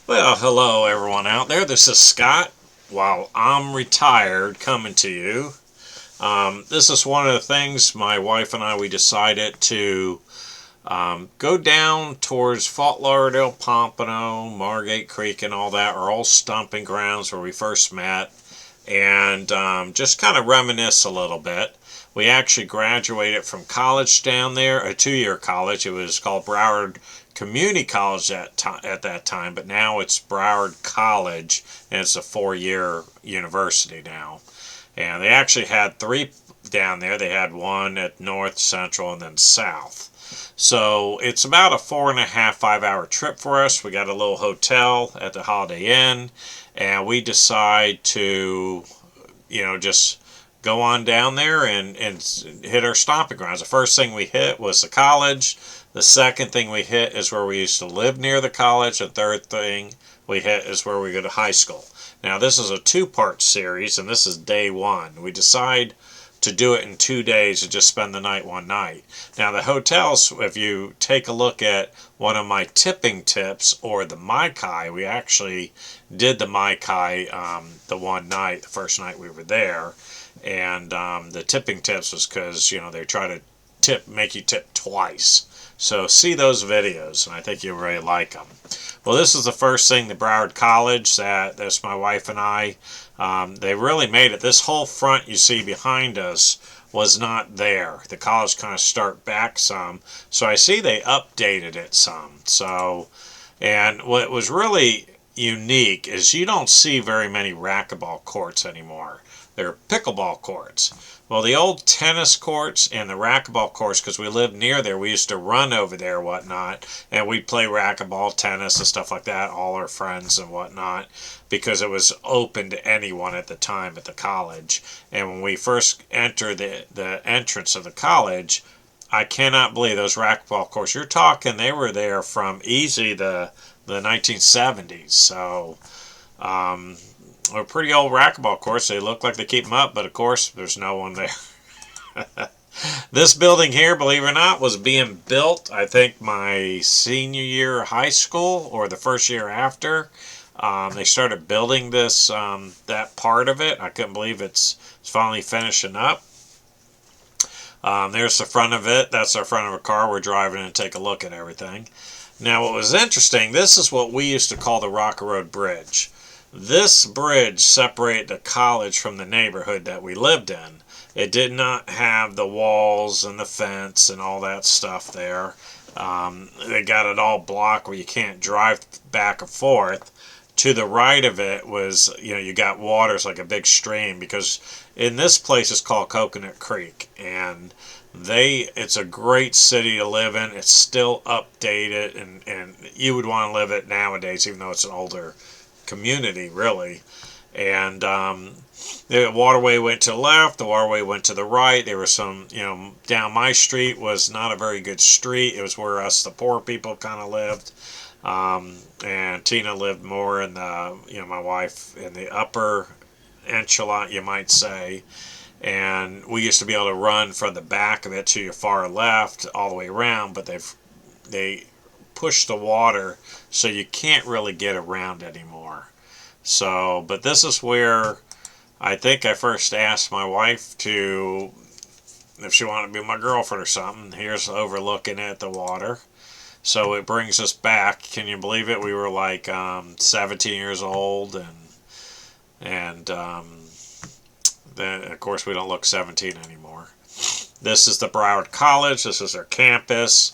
Well, hello everyone out there. This is Scott. While I'm retired, coming to you. This is one of the things my wife and I we decided to go down towards Fort Lauderdale, Pompano, Margate Creek, and all that are all stomping grounds where we first met, and just kind of reminisce a little bit. We actually graduated from college down there, a 2-year college. It was called Broward Community College at that time, but now it's Broward College, and it's a 4-year university now. And they actually had three down there. They had one at North, Central, and then South. So it's about a 4.5, 5 hour trip for us. We got a little hotel at the Holiday Inn, and we decide to, just go on down there and hit our stomping grounds. The first thing we hit was the college. The second thing we hit is where we used to live near the college. The third thing we hit is where we go to high school. Now, this is a two-part series, and this is day one. We decide to do it in 2 days and just spend the night one night. Now, the hotels, if you take a look at one of my tipping tips or the Mai Kai, we actually did the Mai Kai the one night, the first night we were there. And the tipping tips was because, they try to make you tip twice. So see those videos, and I think you'll really like them. Well, this is the first thing, the Broward College, that's my wife and I. They really made it. This whole front you see behind us was not there. The college kind of start back some. So I see they updated it some. So, and what was really unique is you don't see very many racquetball courts anymore. They're pickleball courts. Well, the old tennis courts and the racquetball courts, because we lived near there, we used to run over there and whatnot, and we'd play racquetball, tennis, and stuff like that, all our friends and whatnot, because it was open to anyone at the time at the college. And when we first entered the entrance of the college, I cannot believe those racquetball courts. You're talking, they were there from easy the 1970s. So, they're pretty old racquetball courts. They look like they keep them up, but of course, there's no one there. This building here, believe it or not, was being built, I think, my senior year of high school or the first year after. They started building this, that part of it. I couldn't believe it's finally finishing up. There's the front of it. That's our front of a car. We're driving and take a look at everything. Now, what was interesting, this is what we used to call the Rocker Road Bridge. This bridge separated the college from the neighborhood that we lived in. It did not have the walls and the fence and all that stuff there. They got it all blocked where you can't drive back and forth. To the right of it was, you got water. It's like a big stream, because in this place it's called Coconut Creek, and it's a great city to live in. It's still updated, and you would want to live it nowadays, even though it's an older community, really. And the waterway went to the left, the waterway went to the right. There was some, down my street was not a very good street. It was where us, the poor people, kind of lived. And Tina lived more in the, my wife, in the upper echelon, you might say. And we used to be able to run from the back of it to your far left all the way around, but they push the water so you can't really get around anymore. So, but this is where I think I first asked my wife if she wanted to be my girlfriend or something. Here's overlooking at the water. So it brings us back. Can you believe it? We were like 17 years old, and then of course we don't look 17 anymore. This is the Broward College. This is their campus.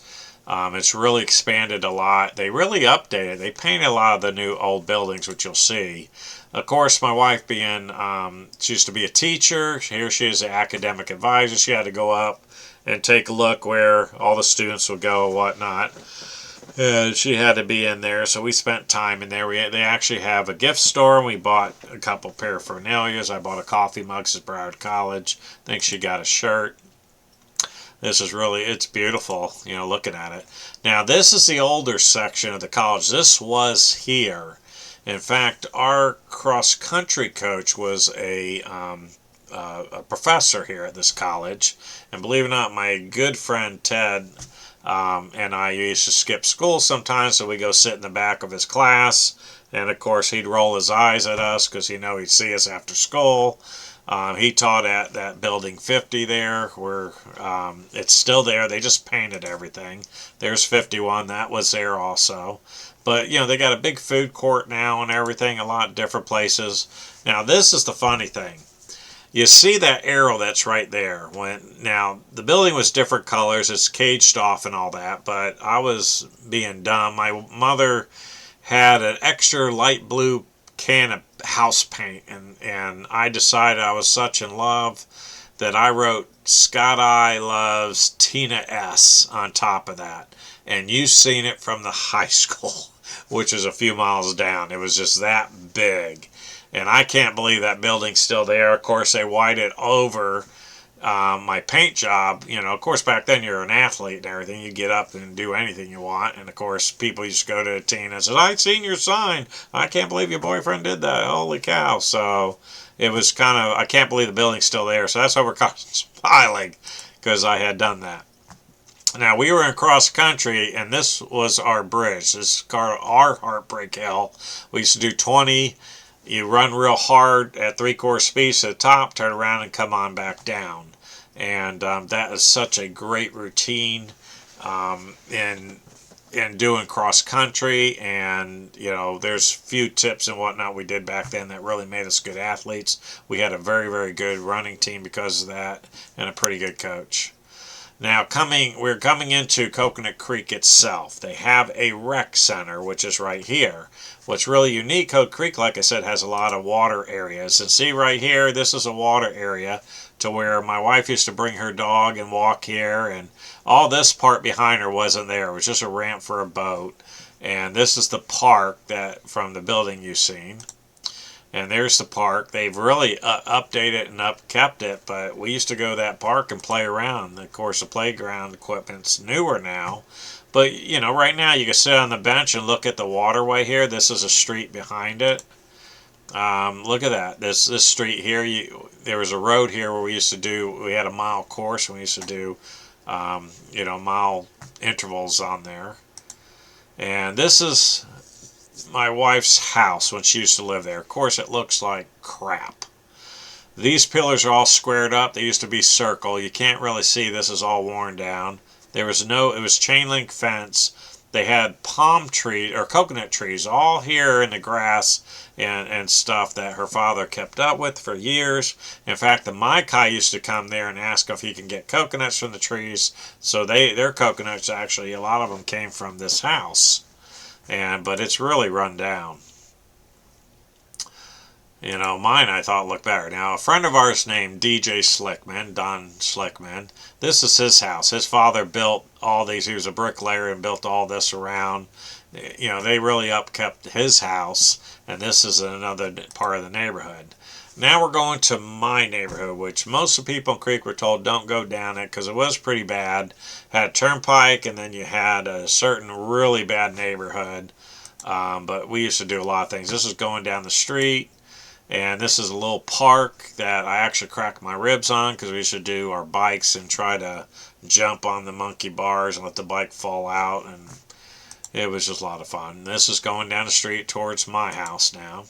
It's really expanded a lot. They really updated. They painted a lot of the new old buildings, which you'll see. Of course, my wife she used to be a teacher. Here she is, an academic advisor. She had to go up and take a look where all the students would go and whatnot. And she had to be in there, so we spent time in there. They actually have a gift store, and we bought a couple paraphernalias. I bought a coffee mug. This is Broward College. I think she got a shirt. This is it's beautiful, looking at it. Now, this is the older section of the college. This was here. In fact, our cross-country coach was a professor here at this college. And believe it or not, my good friend Ted And I used to skip school sometimes, so we go sit in the back of his class. And of course, he'd roll his eyes at us because he'd see us after school. He taught at that building 50 there, where it's still there. They just painted everything. There's 51. That was there also. But, they got a big food court now and everything, a lot of different places. Now, this is the funny thing. You see that arrow that's right there. Now, the building was different colors. It's caged off and all that, but I was being dumb. My mother had an extra light blue can of house paint, and I decided I was such in love that I wrote Scott I loves Tina S on top of that. And you've seen it from the high school, which is a few miles down. It was just that big. And I can't believe that building's still there. Of course, they whited over my paint job. Of course, back then you're an athlete and everything. You get up and do anything you want. And of course, people used to go to Tina and say, "I've seen your sign. I can't believe your boyfriend did that. Holy cow." So it was kind of, I can't believe the building's still there. So that's why we're smiling, because I had done that. Now, we were in cross country, and this was our bridge. This is our Heartbreak Hill. We used to do 20. You run real hard at 3/4 speed to the top, turn around, and come on back down. And that is such a great routine in doing cross country. And there's a few tips and whatnot we did back then that really made us good athletes. We had a very, very good running team because of that, and a pretty good coach. Now, we're coming into Coconut Creek itself. They have a rec center, which is right here. What's really unique, Coconut Creek, like I said, has a lot of water areas. And see right here, this is a water area to where my wife used to bring her dog and walk here. And all this part behind her wasn't there. It was just a ramp for a boat. And this is the park that from the building you've seen. And there's the park. They've really updated and upkept it, but we used to go to that park and play around. Of course, the playground equipment's newer now. But, right now you can sit on the bench and look at the waterway here. This is a street behind it. Look at that. This street here, there was a road here where we had a mile course, and we used to do, mile intervals on there. And this is my wife's house when she used to live there. Of course, it looks like crap. These pillars are all squared up. They used to be circle. You can't really see. This is all worn down. It was chain link fence. They had palm trees or coconut trees all here in the grass and stuff that her father kept up with for years. In fact, the Maikai used to come there and ask if he can get coconuts from the trees. So their coconuts, actually, a lot of them came from this house. But it's really run down. Mine I thought looked better. Now, a friend of ours named DJ Slickman, Don Slickman, this is his house. His father built all these. He was a bricklayer and built all this around. They really upkept his house, and this is another part of the neighborhood. Now we're going to my neighborhood, which most of the people in Creek were told don't go down it because it was pretty bad. Had a turnpike, and then you had a certain really bad neighborhood. But we used to do a lot of things. This is going down the street, and this is a little park that I actually cracked my ribs on because we used to do our bikes and try to jump on the monkey bars and let the bike fall out, and it was just a lot of fun. This is going down the street towards my house now.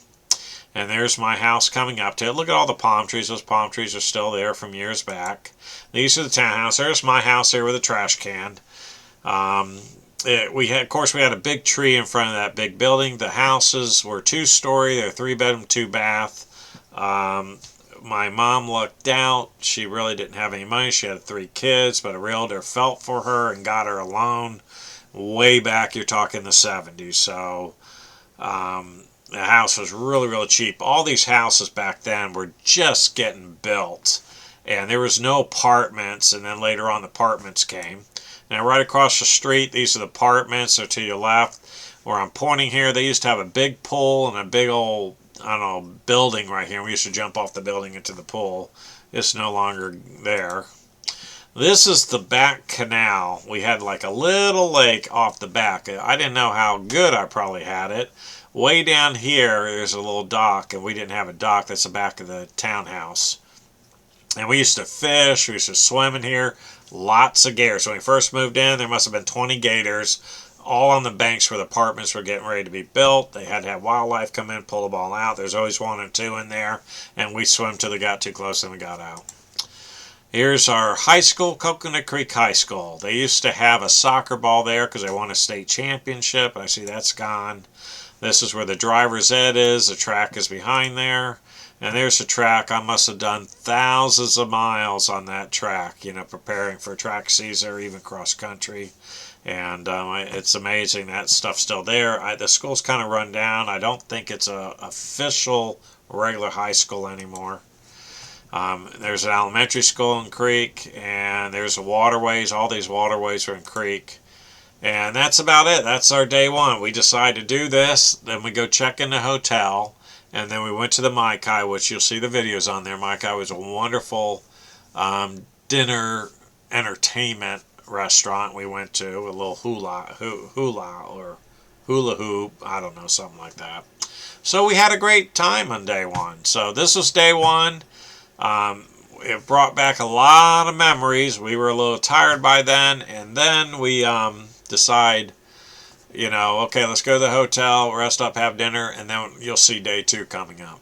And there's my house coming up to it. Look at all the palm trees. Those palm trees are still there from years back. These are the townhouse. There's my house here with a trash can. Of course, we had a big tree in front of that big building. The houses were 2-story. They're 3-bedroom, 2-bath. My mom lucked out. She really didn't have any money. She had 3 kids, but a realtor felt for her and got her a loan. Way back, you're talking the 70s. So, the house was really, really cheap. All these houses back then were just getting built. And there was no apartments, and then later on the apartments came. Now right across the street, these are the apartments. They're to your left. Where I'm pointing here, they used to have a big pool and a big old, building right here. We used to jump off the building into the pool. It's no longer there. This is the back canal. We had like a little lake off the back. I didn't know how good I probably had it. Way down here, there's a little dock, and we didn't have a dock. That's the back of the townhouse. And we used to fish. We used to swim in here. Lots of gators. When we first moved in, there must have been 20 gators, all on the banks where the apartments were getting ready to be built. They had to have wildlife come in, pull the ball out. There's always one or two in there, and we swam till they got too close and we got out. Here's our high school, Coconut Creek High School. They used to have a soccer ball there because they won a state championship. I see that's gone. This is where the driver's ed is. The track is behind there. And there's the track. I must have done thousands of miles on that track, preparing for track season or even cross country. And it's amazing that stuff's still there. The school's kind of run down. I don't think it's a official regular high school anymore. There's an elementary school in Creek, and there's the waterways. All these waterways are in Creek. And that's about it. That's our day one. We decide to do this. Then we go check in the hotel. And then we went to the Mai Kai, which you'll see the videos on there. Mai Kai was a wonderful dinner entertainment restaurant we went to. A little hula or hula hoop. I don't know, something like that. So we had a great time on day one. So this was day one. It brought back a lot of memories. We were a little tired by then. And then we decide, okay, let's go to the hotel, rest up, have dinner, and then you'll see day two coming up.